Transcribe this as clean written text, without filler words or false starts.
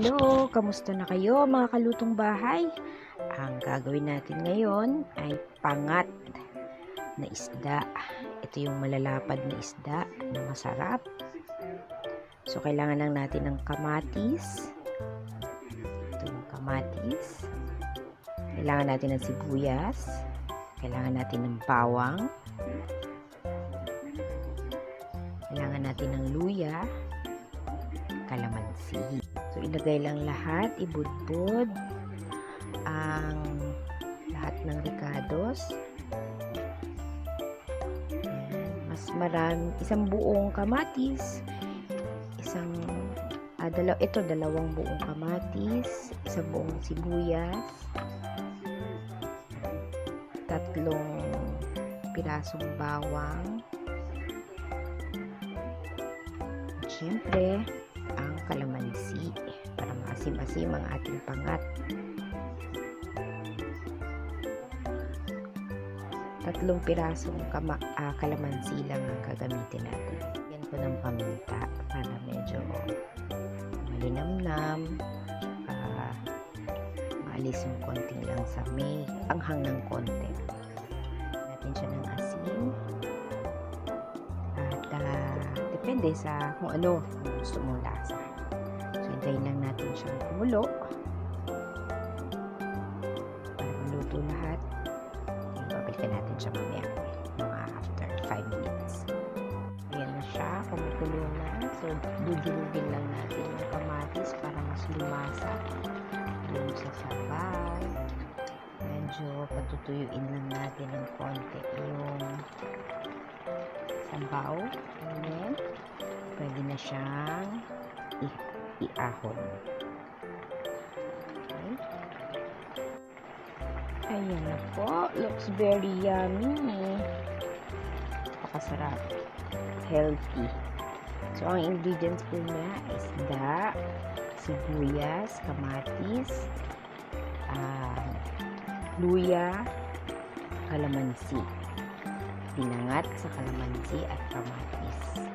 Hello, kamusta na kayo mga kalutong bahay? Ang gagawin natin ngayon ay pangat na isda. Ito yung malalapad na isda na masarap. So, kailangan lang natin ng kamatis. Ito yung kamatis. Kailangan natin ng sibuyas. Kailangan natin ng bawang. Kailangan natin ng luya. Kalamansi. So, ilagay lang lahat, ibudbud ang lahat ng ricados. Mas marami, isang buong kamatis, dalawang buong kamatis, isang buong sibuyas, 3 pirasong bawang, at syempre, ang kalamansi para maasim-asim ang ating pangat. 3 pirasong kalamansi lang ang gagamitin natin. Yan ko ng paminta para medyo malinamnam, maalis yung konting lang sa may anghang ng konti. Natin siya ng asin. Depende sa kung ano gusto mong lasa. So, hintayin lang natin siyang kumulo. Para maluto lahat. Babalikan natin siya mamaya. Mga after 5 minutes. Ayan na siya. Kumukulo na. So, dudulugin lang natin yung kamatis para mas lumasa. Yung sa sabaw. Medyo patutuyuin lang natin ng konti yung sabaw. Ayan. Pwede na siyang iahon. Okay. Ayan na po. Looks very yummy. Napakasarap. Healthy. So, ang ingredients po niya is isda, sibuyas, kamatis, luya, kalamansi. Pinangat sa kalamansi at kamatis.